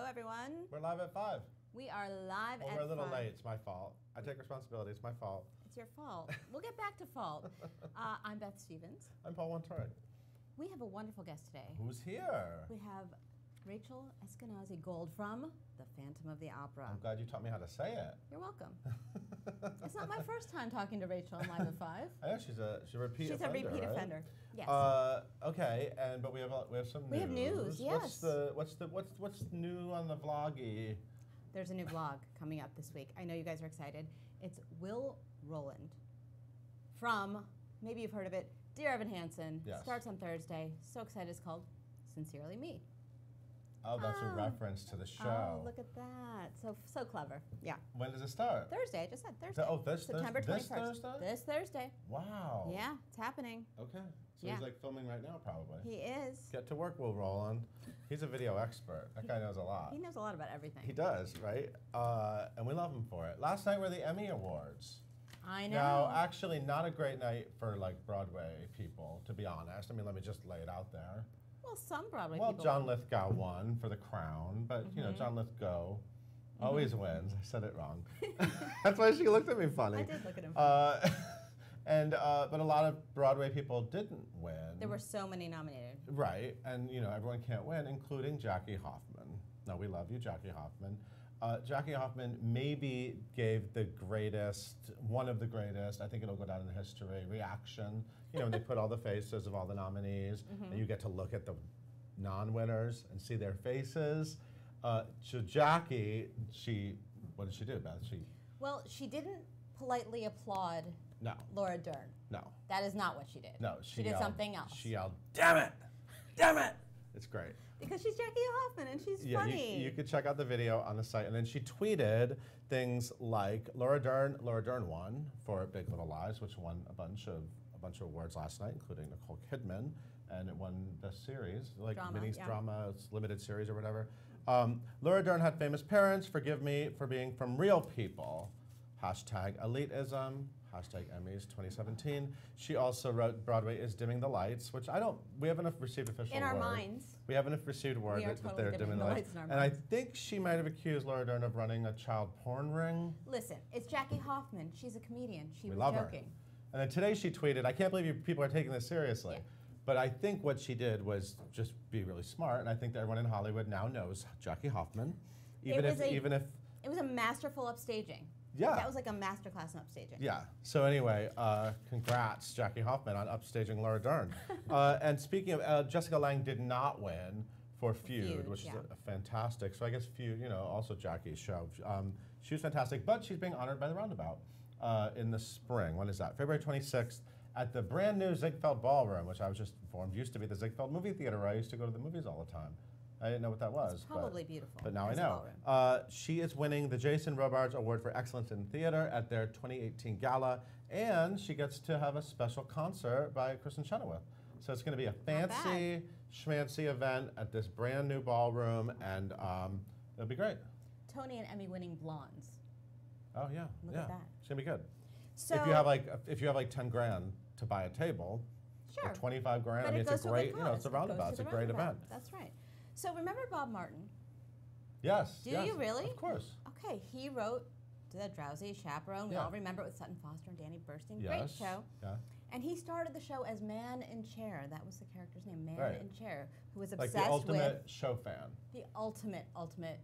everyone. We're live at 5. We are live at 5. We're a little late. It's my fault. I take responsibility. It's my fault. It's your fault. We'll get back to fault. I'm Beth Stevens. I'm Paul Wontorek. We have a wonderful guest today. Who's here? We have Rachel Eskenazi-Gold from The Phantom of the Opera. I'm glad you taught me how to say it. You're welcome. It's not my first time talking to Rachel on Live at 5. I know she's a repeat offender. She's a repeat right? offender. Yes. Okay, but we have some news. We have news. Yes. What's new on the vloggy? There's a new vlog coming up this week. I know you guys are excited. It's Will Roland from, maybe you've heard of it, Dear Evan Hansen. Yes. Starts on Thursday. So excited. It's called Sincerely Me. Oh, that's a reference to the show. Oh, look at that. So clever. Yeah. When does it start? Thursday. I just said Thursday. September 21st. This Thursday? This Thursday. Wow. Yeah, it's happening. Okay. So Yeah. he's like filming right now, probably. He is. Get to work, Will Roland. He's a video expert. That guy knows a lot. He knows a lot about everything. He does, right? And we love him for it. Last night were the Emmy Awards. I know. Now, actually, not a great night for like Broadway people, to be honest. I mean, let me just lay it out there. Well, some Broadway Well, people. John Lithgow won for The Crown, but you know, John Lithgow always wins. I said it wrong. That's why she looked at me funny. I did look at him. But a lot of Broadway people didn't win. There were so many nominated. Right, and you know, everyone can't win, including Jackie Hoffman. No, we love you, Jackie Hoffman. Jackie Hoffman maybe gave the greatest, one of the greatest, I think it'll go down in history, reaction. You know, when they put all the faces of all the nominees, and you get to look at the non-winners and see their faces. So Jackie, what did she do, Beth? Well, she didn't politely applaud No. Laura Dern. No. That is not what she did. No, she did yelled, something else. She yelled, "Damn it! Damn it!" It's great. Because she's Jackie Hoffman and she's funny. You could check out the video on the site. And then she tweeted things like Laura Dern won for Big Little Lies, which won a bunch of awards last night, including Nicole Kidman, and it won the series, like drama, limited series or whatever. Laura Dern had famous parents. Forgive me for being from real people. #elitism. #Emmys 2017. She also wrote Broadway is dimming the lights, which we haven't received official word. In our minds. We haven't received word that they're dimming the lights. In our and I minds. think she might have accused Laura Dern of running a child porn ring. Listen, it's Jackie Hoffman. She's a comedian. She We was love joking. her. And then today she tweeted, I can't believe you people are taking this seriously. Yeah. But I think what she did was just be really smart, and I think that everyone in Hollywood now knows Jackie Hoffman, even if it was a masterful upstaging. Yeah. That was like a masterclass in upstaging. Yeah. So anyway, congrats, Jackie Hoffman, on upstaging Laura Dern. And speaking of, Jessica Lange did not win for Feud, which is a fantastic. So I guess Feud, you know, also Jackie's show. She was fantastic, but she's being honored by the Roundabout in the spring. When is that? February 26th at the brand new Ziegfeld Ballroom, which I was just informed used to be the Ziegfeld Movie Theater where I used to go to the movies all the time. I didn't know what that was. It's probably beautiful. But now I know. She is winning the Jason Robards Award for Excellence in Theater at their 2018 gala, and she gets to have a special concert by Kristen Chenoweth. So it's going to be a fancy, schmancy event at this brand new ballroom, and it'll be great. Tony and Emmy winning blondes. Oh yeah, Look at that. It's going to be good. So if you have like 10 grand to buy a table, sure, or 25 grand, but I mean, it's a great, it's a Roundabout. It's a great event. That's right. So remember Bob Martin? Yes. Do you really? Of course. Okay, he wrote The Drowsy Chaperone. We all remember it with Sutton Foster and Danny Burstein. Great show. Yeah. And he started the show as Man in Chair. That was the character's name, Man in Chair, who was obsessed with... Like the ultimate with show fan. The ultimate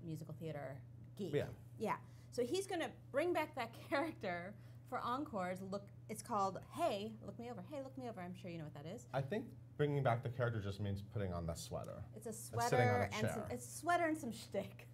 musical theater geek. Yeah. Yeah. So he's going to bring back that character for encores. It's called Hey, Look Me Over. Hey, Look Me Over. I'm sure you know what that is. I think bringing back the character just means putting on the sweater. It's a sweater and some shtick.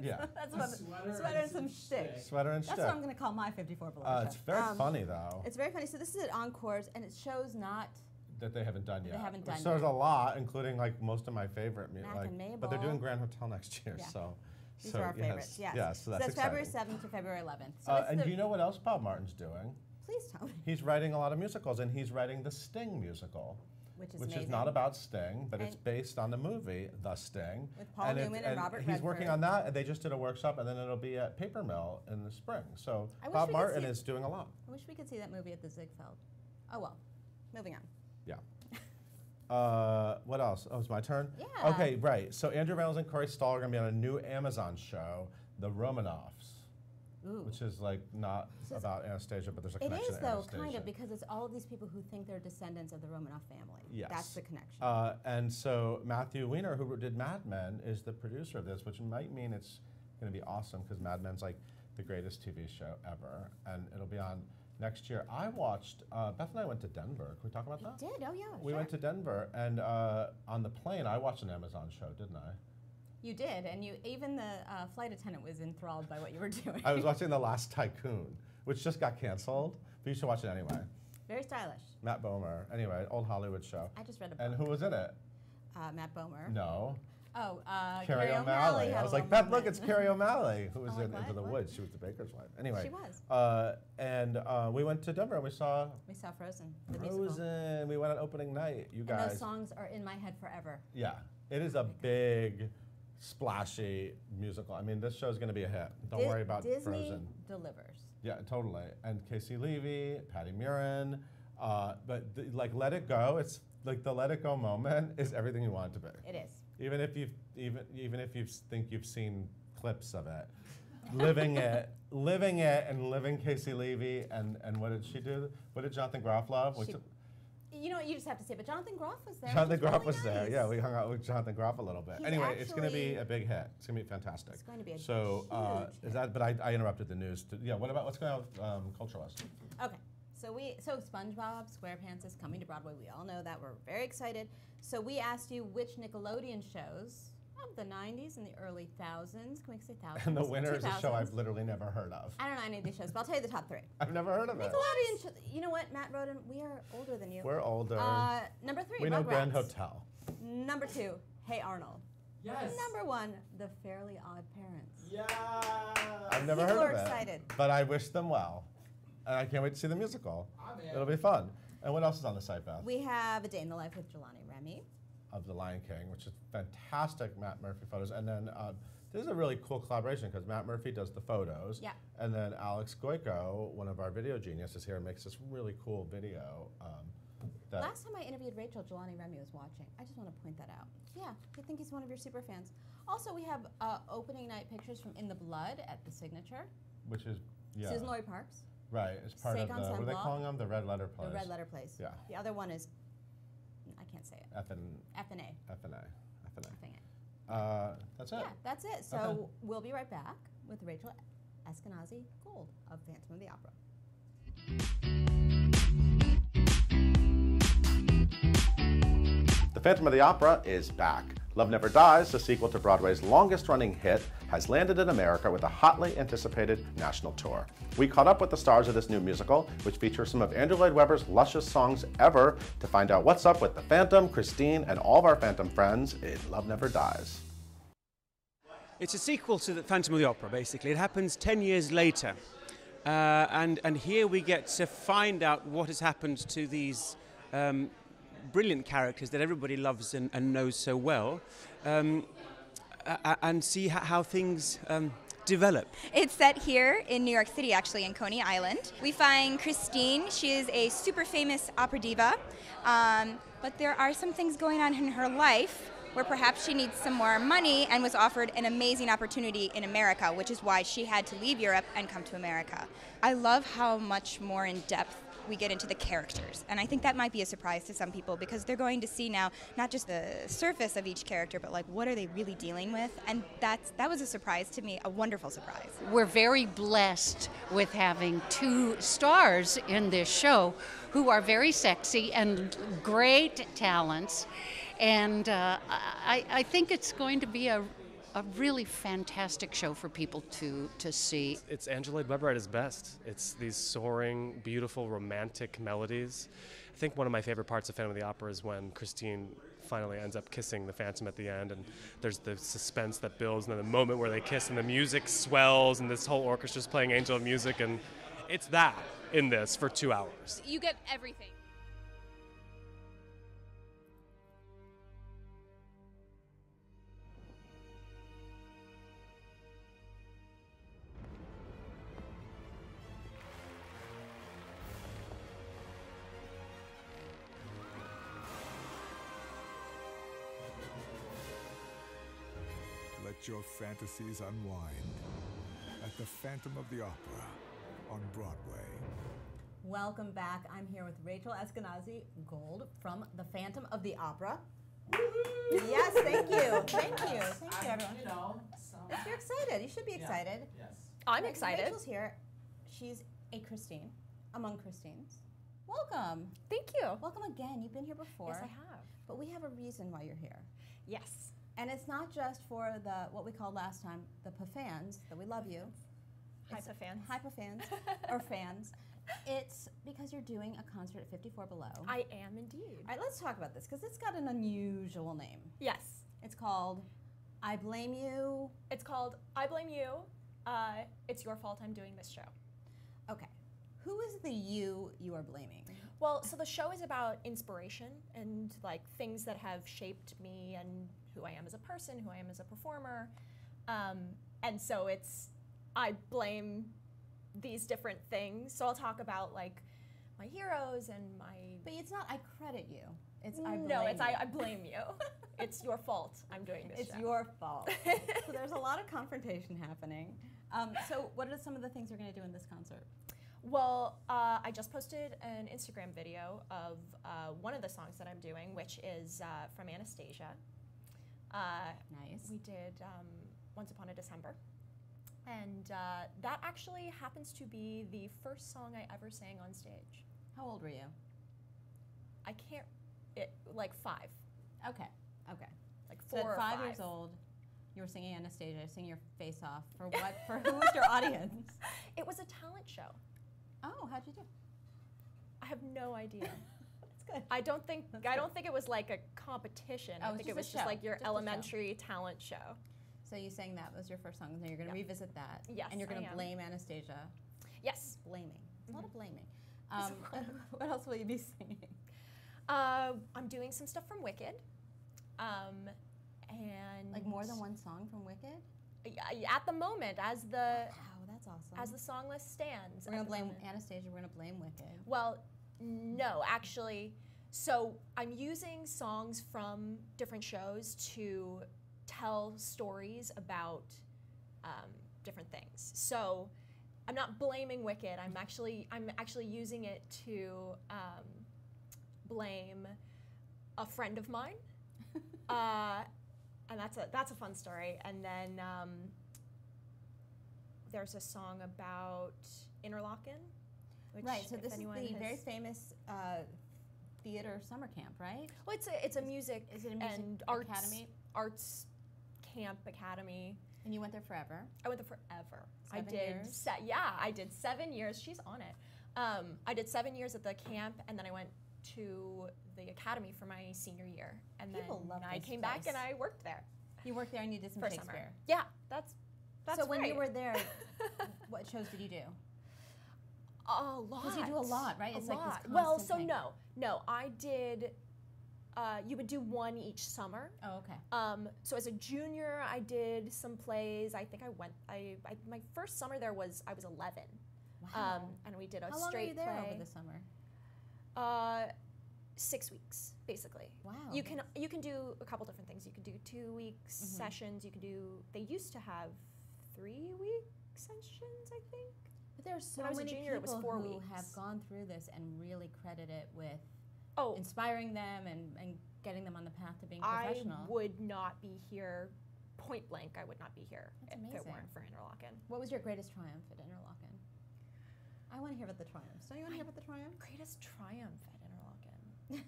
Yeah. That's what sweater and some shtick. Sweater and shtick. That's what I'm going to call my 54 Below show. It's very funny, though. It's very funny. So this is at Encores, and it shows not... That they haven't done yet. They haven't done yet. So there's a lot, including like most of my favorite music. Mac and Mabel. But they're doing Grand Hotel next year, so... These are our favorites, yes. Yeah, so that's February exciting. 7th to February 11th. So and do you know what else Bob Martin's doing? Please tell me. He's writing a lot of musicals, and he's writing the Sting musical. Which is not about Sting, but it's based on the movie The Sting. With Paul Newman and Robert Redford. He's working on that, and they just did a workshop, and then it'll be at Paper Mill in the spring. So Bob Martin is doing a lot. I wish we could see that movie at the Ziegfeld. Oh well, moving on. Yeah. What else? Oh, it's my turn? Yeah. Okay, right. So Andrew Reynolds and Corey Stoll are going to be on a new Amazon show, The Romanovs, Ooh. which is like not about Anastasia, but there's a It connection is, to though, Anastasia. kind of, because it's all of these people who think they're descendants of the Romanov family. Yes. That's the connection. And so Matthew Weiner, who did Mad Men, is the producer of this, which might mean it's going to be awesome because Mad Men's like the greatest TV show ever, and it'll be on next year. I watched, Beth and I went to Denver. Can we talk about that? You did? Oh, yeah, We sure. went to Denver, and on the plane, I watched an Amazon show, didn't I? You did, and even the flight attendant was enthralled by what you were doing. I was watching The Last Tycoon, which just got canceled, but you should watch it anyway. Very stylish. Matt Bomer. Anyway, old Hollywood show. I just read a book. And who was in it? Matt Bomer. No. Oh, Carrie O'Malley. I was like, Beth, look, it's Carrie O'Malley, who was Oh, in like Into the what? Woods. She was the baker's wife. Anyway. She was. And we went to Denver and we saw We saw Frozen, the musical. Frozen. We went on opening night. You And guys. those songs are in my head forever. Yeah. It is a big, splashy musical. I mean, this show's going to be a hit. Don't worry about Disney Frozen. delivers. Yeah, totally. And Casey Levy, Patty Murin. But like Let It Go, it's like the Let It Go moment is everything you want it to be. It is. Even if you think you've seen clips of it, living it, and living Casey Levy, and what did she do? What did Jonathan Groff love? You know what, you just have to say, but Jonathan Groff was there. Jonathan which Groff really was there. nice. Yeah, we hung out with Jonathan Groff a little bit. He's Anyway, it's going to be actually- a big hit. It's going to be fantastic. It's going to be a so huge is that? But I interrupted the news. Yeah. What's going on with Culture West? Okay, so SpongeBob SquarePants is coming to Broadway. We all know that. We're very excited. So we asked you which Nickelodeon shows of the 90s and the early thousands. Can we say thousands? And the winner is a show 2000s? I've literally never heard of. I don't know any of these shows, but I'll tell you the top three. I've never heard of it. Nickelodeon shows. You know what, Matt Roden? We are older than you. We're older. Number three, We know Rugrats. Grand Hotel. Number two, Hey Arnold. Yes. Number one, The Fairly Odd Parents. Yeah. I've never People heard of are it. excited. But I wish them well. And I can't wait to see the musical. I'm in. It'll be fun. And what else is on the site, Beth? We have A Day in the Life with Jelani Remy. Of The Lion King, which is fantastic Matt Murphy photos. And then this is a really cool collaboration because Matt Murphy does the photos. Yeah. And then Alex Goico, one of our video geniuses here, makes this really cool video. That Last time I interviewed Rachel, Jelani Remy was watching. I just want to point that out. Yeah, I think he's one of your super fans. Also, we have opening night pictures from In the Blood at the Signature. which is, yeah. Susan Laurie Parks, Right, it's part of the, Sake on what are they Sunblock. calling them? The Red Letter Place. the Red Letter Place. Yeah. The other one is, I can't say it. F and F and A. F and A. Effing A. That's it. Yeah, that's it. So Okay. we'll be right back with Rachel Eskenazi-Gold of Phantom of the Opera. The Phantom of the Opera is back. Love Never Dies, the sequel to Broadway's longest-running hit, has landed in America with a hotly anticipated national tour. We caught up with the stars of this new musical, which features some of Andrew Lloyd Webber's luscious songs ever, to find out what's up with the Phantom, Christine, and all of our Phantom friends in Love Never Dies. It's a sequel to the Phantom of the Opera, basically. It happens 10 years later. And here we get to find out what has happened to these brilliant characters that everybody loves and knows so well, and see how things develop. It's set here in New York City, actually, in Coney Island. We find Christine. She is a super famous opera diva, but there are some things going on in her life where perhaps she needs some more money and was offered an amazing opportunity in America, which is why she had to leave Europe and come to America. I love how much more in depth we get into the characters, and I think that might be a surprise to some people because they're going to see now not just the surface of each character, but like what are they really dealing with, and that was a surprise to me, a wonderful surprise. We're very blessed with having two stars in this show who are very sexy and great talents, and I think it's going to be a really fantastic show for people to see. It's Andrew Lloyd Webber at his best. It's these soaring, beautiful, romantic melodies. I think one of my favorite parts of Phantom of the Opera is when Christine finally ends up kissing the Phantom at the end, and there's the suspense that builds, and then the moment where they kiss and the music swells, and this whole orchestra's playing angel music, and it's that in this for 2 hours. You get everything. Let your fantasies unwind at the Phantom of the Opera on Broadway. Welcome back. I'm here with Rachel Eskenazi-Gold from The Phantom of the Opera. Yes, thank you. Thank you. Thank you, everyone. If you're excited, you should be excited. Yes. I'm excited. Rachel's here. She's a Christine, among Christines. Welcome. Thank you. Welcome again. You've been here before. Yes, I have. But we have a reason why you're here. Yes. And it's not just for the what we called last time, the PA-fans, that we love you. Hypa fans. Hypa fans, or fans. It's because you're doing a concert at 54 Below. I am indeed. All right, let's talk about this, because it's got an unusual name. Yes. It's called I Blame You. It's called I Blame You. It's your fault I'm doing this show. Okay. Who is the you are blaming? Well, so the show is about inspiration and like things that have shaped me and who I am as a person, who I am as a performer. And so I blame these different things. So I'll talk about like my heroes and my... But it's not I credit you. It's I blame No, it's you. I blame you. It's your fault I'm doing this It's show. your fault. So there's a lot of confrontation happening. So what are some of the things you're going to do in this concert? Well, I just posted an Instagram video of one of the songs that I'm doing, which is from Anastasia. Nice. We did Once Upon a December. And that actually happens to be the first song I ever sang on stage. How old were you? I can't, like 5. Okay. Okay. Like So 4 at or 5 5 years old, you were singing Anastasia, singing your face off. For what? For who was your audience? It was a talent show. Oh, how'd you do? I have no idea. That's good. I don't think it was like a competition. Oh, I it's think it just a was just show. like your Just a show. elementary talent show. So you sang that was your first song, and then you're going to Yep. revisit that. Yes, And you're going I to am. blame Anastasia. Yes. Blaming. It's a lot of blaming. It's a lot. What else will you be singing? I'm doing some stuff from Wicked. And Like more than one song from Wicked? at the moment, as the Wow, that's awesome. as the song list stands. We're going at to the blame moment. Anastasia, we're going to blame Wicked. Well, no, actually. So I'm using songs from different shows to tell stories about different things. So I'm not blaming Wicked. I'm actually using it to blame a friend of mine, and that's a fun story. And then there's a song about Interlaken. Which Right, so if this is anyone the has- very famous theater summer camp, right? Well, it's a music Is it a music and arts academy? arts camp academy. And you went there forever? I went there forever. 7 years? I did 7 years. She's on it. I did 7 years at the camp, and then I went to the academy for my senior year, and People then love I this came back place. and I worked there You worked there and you did some for Shakespeare. summer. Yeah, that's So when you right. were there, what shows did you do? A lot. Because you do a lot, right? A It's like this lot. Well, constant so thing. no, I did. You would do one each summer. Oh, okay. So as a junior, I did some plays. I think I went. My first summer there was I was 11. Wow. And we did a How long were straight you there play. over the summer? 6 weeks, basically. Wow. You can do a couple different things. You can do 2 weeks sessions. You can do. They used to have 3-week sessions, I think. But there are so when I was a many junior, it was people 4 who weeks. have gone through this and really credit it with Oh, inspiring them and getting them on the path to being I professional. would not be here. Point blank, I would not be here That's if it amazing. weren't for Interlaken. What was your greatest triumph at Interlaken? I want to hear about the triumphs. Don't you want to hear about the triumph? Greatest triumph at Interlaken.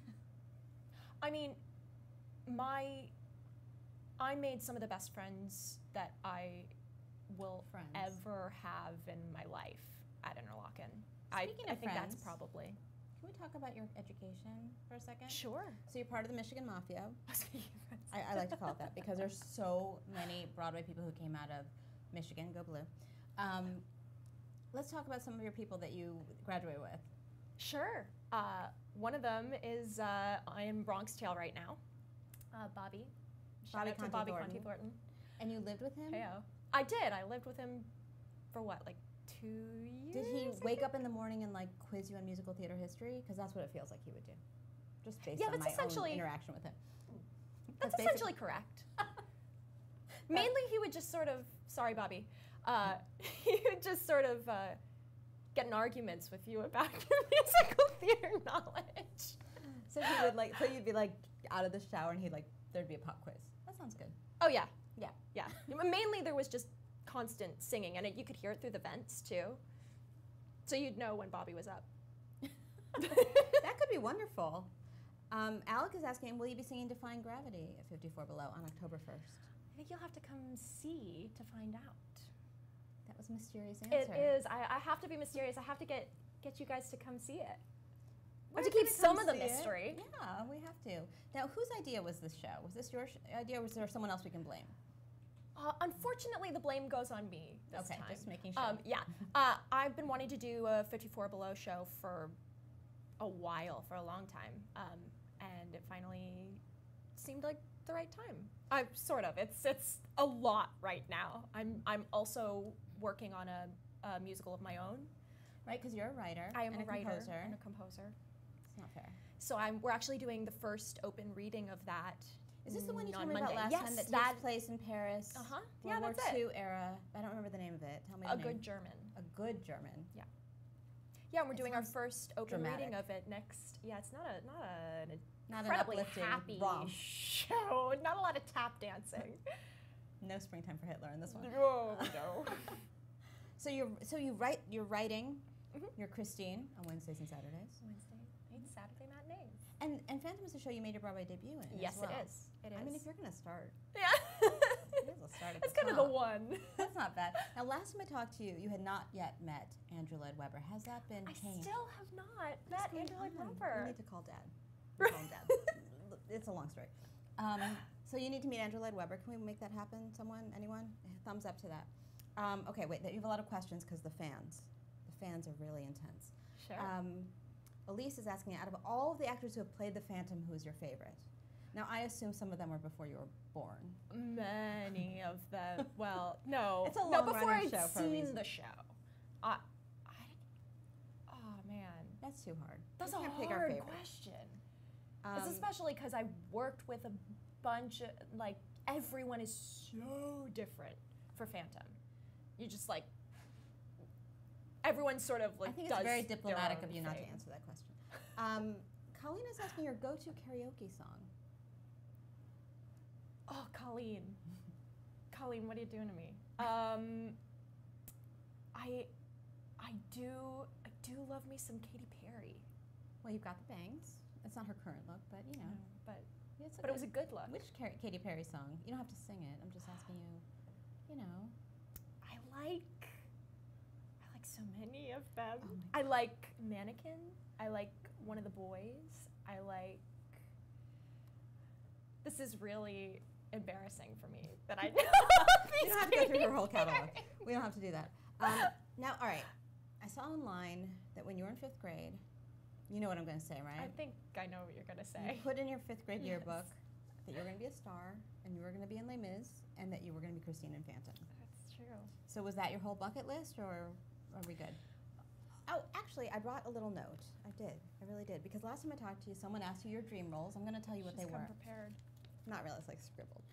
I mean, I made some of the best friends that I will Friends. ever have in my life at Interlaken. Speaking I of think friends, that's probably Can we talk about your education for a second? sure. So you're part of the Michigan Mafia. I like to call it that because there's so many Broadway people who came out of Michigan. Go Blue. Let's talk about some of your people that you graduated with. Sure. One of them is in Bronx Tale right now. Bobby. Shout Bobby out to Conte Bobby Thornton. Conte Thornton. And you lived with him? Heyo. I did. I lived with him for what, like 2 years? Did he I wake think? up in the morning and like quiz you on musical theater history? Because that's what it feels like he would do, just based Yeah, on that's my own essentially- interaction with him. That's basically- essentially correct. Mainly, he would just sort of, sorry, Bobby, he would just sort of get in arguments with you about your musical theater knowledge. So he would like, so you'd be like out of the shower and there'd be a pop quiz. That sounds good. Oh yeah, Yeah. yeah. Mainly there was just constant singing, and you could hear it through the vents too. So you'd know when Bobby was up. That could be wonderful. Alec is asking, will you be singing Defying Gravity at 54 Below on October 1st? I think you'll have to come see to find out. That was a mysterious answer. It is. I have to be mysterious. I have to get you guys to come see it. We're I have to gonna keep come some of the see it. mystery. Yeah, we have to. Now, whose idea was this show? Was this your idea, or was there someone else we can blame? Unfortunately, the blame goes on me this Okay, time. just making sure. Yeah. I've been wanting to do a 54 Below show for a while, for a long time, and it finally seemed like the right time. Sort of. It's a lot right now. I'm also working on a musical of my own. Right, because you're a writer. I am and a writer composer. and a composer. It's not fair. So we're actually doing the first open reading of that. Is this the one you on told me about Monday. last Yes, time that that takes place in Paris? Uh-huh. World Yeah, War that's II it. era. I don't remember the name of it. Tell me the A name. Good German. A Good German. Yeah. Yeah, and we're It doing our sounds first open dramatic. reading of it next. Yeah, it's not an Not an incredibly uplifting happy romp. show. Not a lot of tap dancing. No Springtime for Hitler in this one. Oh no. So you're writing. Mhm. You're Christine on Wednesdays and Saturdays. Wednesday, Saturday matinees. And Phantom is a show you made your Broadway debut in. Yes, as well. it is. It is. I mean, if you're gonna start, Yeah. you will start at That's the kind of the top. one. That's not bad. Now, last time I talked to you, you had not yet met Andrew Lloyd Webber. Has that been I changed? still have not What's met going Andrew Lloyd on? Webber. You need to call Dad. We'll call him Dad. It's a long story. So you need to meet Andrew Lloyd Webber. Can we make that happen? Someone? Anyone? Thumbs up to that. Okay, wait. You have a lot of questions because the fans are really intense. Sure. Elise is asking, out of all of the actors who have played the Phantom, who is your favorite? Now, I assume some of them were before you were born. Many of them. Well, no. It's a no, long-running before I'd show for a seen reason. the show. Oh man, That's too hard. that's We a can't pick our hard favorite. question. It's Um, especially because I worked with a bunch of everyone is so different for Phantom. You just everyone sort of I think does it's very their diplomatic own of you not to thing. answer that question. Colleen is asking your go-to karaoke song. Oh, Colleen. Colleen, what are you doing to me? I do love me some Katy Perry. Well, you've got the bangs. It's not her current look, but you know. But It's it was a good look. Which Katy Perry song? You don't have to sing it. I'm just asking you. You know. I like so many of them. Oh my I like Mannequin. I like One of the Boys. I like. This is really embarrassing for me that I know. You don't have to go through her whole catalog. We don't have to do that. Now, all right. I saw online that when you were in 5th grade, you know what I'm going to say, right? I think I know what you're gonna You say. put in your 5th grade Yes. yearbook that you were going to be a star, and you were going to be in Les Mis, and that you were going to be Christine in Phantom. That's true. So was that your whole bucket list, or are we good? Oh, actually, I brought a little note. I did. I really did. Because last time I talked to you, someone asked you your dream roles. I'm going to tell you what She's they come were. prepared. Not really. It's like scribbled.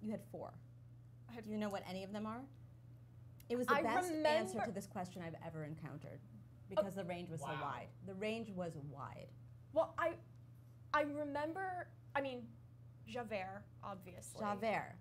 You had 4. Do you know what any of them are? It was the I best answer remember- to this question I've ever encountered because the range was so wide. The range was wide. Well, I remember. I mean, Javert, obviously. Javert.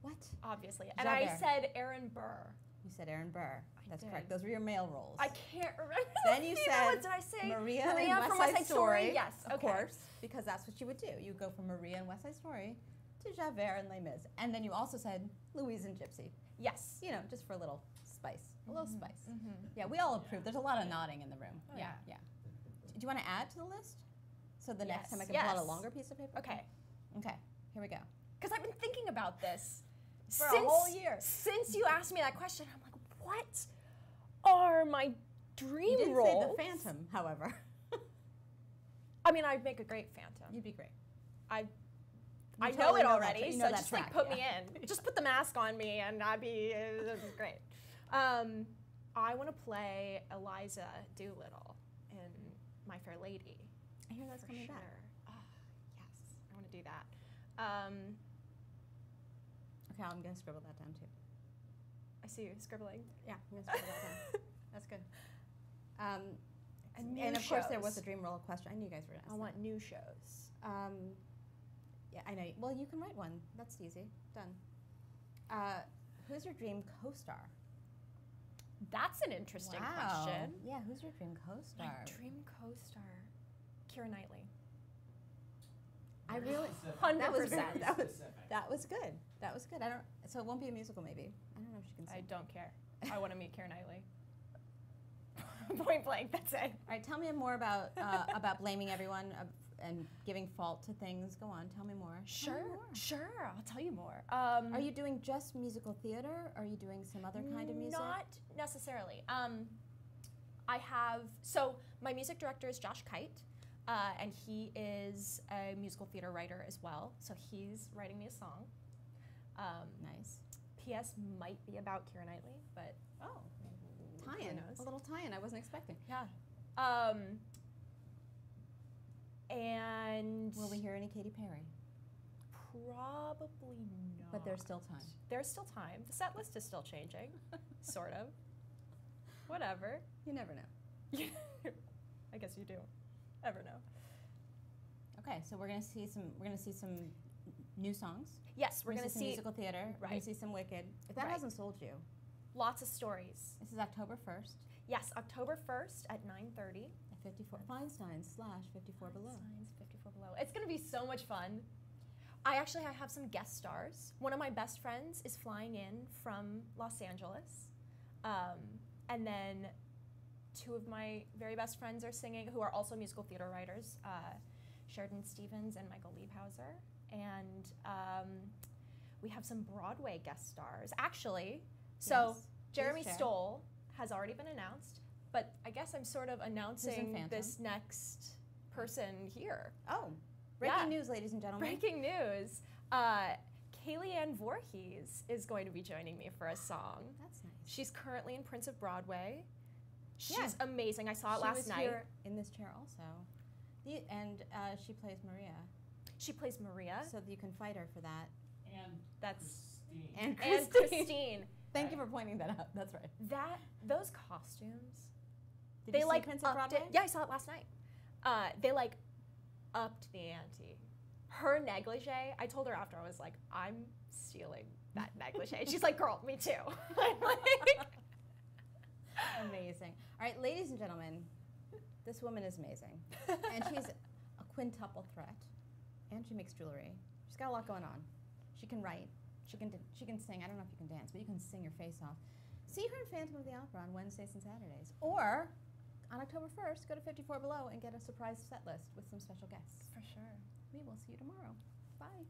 What? Obviously. And I Javert. said Aaron Burr. You said Aaron Burr. I That's did. correct. Those were your male roles. I can't remember. Then you the said female ones. Did I say Maria from in West Side Story. Yes, Of okay. course, because that's what you would do. You go from Maria in West Side Story to Javert and Les Mis. And then you also said Louise and Gypsy. Yes. You know, just for a little spice. A little spice. Mm-hmm. Yeah, we all approve. There's a lot of nodding in the room. Oh, yeah, yeah. Do you want to add to the list? So the next Yes, time I can pull out yes. a longer piece of paper? Okay. Okay, here we go. Because I've been thinking about this For a whole year. Since you asked me that question, I'm like, what are my dream You didn't roles? say the Phantom, however. I mean, I'd make a great Phantom. You'd be great. I You know totally it know that already, track. You so know that just track, put yeah. me in. Just put the mask on me, and it'd be great. I want to play Eliza Doolittle in My Fair Lady. I hear that's for coming sure. back. Oh, yes, I want to do that. Okay, I'm going to scribble that down too. I see you scribbling. Yeah, I'm going to scribble that down. That's good. And of course, there was a dream roll question. I knew you guys were going to ask I want new shows. Yeah, I know. Well, you can write one. That's easy. Done. Who's your dream co-star? That's an interesting question. Yeah, who's your dream co-star? My dream co-star, Keira Knightley. I really 100%. That was good. That was good. I don't. So it won't be a musical, maybe. I don't know if she can sing. I don't care. I want to meet Keira Knightley. Point blank. That's it. All right. Tell me more about blaming everyone and giving fault to things. Go on. Tell me more. Sure. I'll tell you more. Are you doing just musical theater? Or are you doing some other kind of music? Not necessarily. My music director is Josh Kite. And he is a musical theater writer as well, so he's writing me a song. Nice. P.S. might be about Keira Knightley, but tie-in. A little tie-in. I wasn't expecting. Yeah. And will we hear any Katy Perry? Probably not. But there's still time. There's still time. The set list is still changing, sort of. Whatever. You never know. I guess you do. Ever know. Okay, so we're gonna see some new songs. Yes, we're gonna see some see musical theater. We're gonna see some Wicked. If that hasn't sold you, lots of stories. This is October 1st. Yes, October 1st at 9:30. At 54 Feinstein/54 Below. Feinstein 54 Below. It's gonna be so much fun. I have some guest stars. One of my best friends is flying in from Los Angeles, and then two of my very best friends are singing, who are also musical theater writers, Sheridan Stevens and Michael Liebhauser. And we have some Broadway guest stars, actually. So Jeremy Stoll has already been announced, but I guess I'm sort of announcing this next person here. Oh, breaking news, ladies and gentlemen. Breaking news. Caelian Voorhees is going to be joining me for a song. That's nice. She's currently in Prince of Broadway. She's amazing. I saw it last night. She was here in this chair also. And she plays Maria. She plays Maria. So you can fight her for that. And Christine. Christine. Thank you for pointing that out. That's right. Those costumes. Did you see Prince of Broadway? Yeah, I saw it last night. They upped the ante. Her negligee, I told her after, I was like, I'm stealing that negligee. And she's like, girl, me too. Amazing. All right, ladies and gentlemen, this woman is amazing. And she's a quintuple threat. And she makes jewelry. She's got a lot going on. She can write. She can sing. I don't know if you can dance, but you can sing your face off. See her in Phantom of the Opera on Wednesdays and Saturdays. Or on October 1st, go to 54 Below and get a surprise set list with some special guests. For sure. We will see you tomorrow. Bye.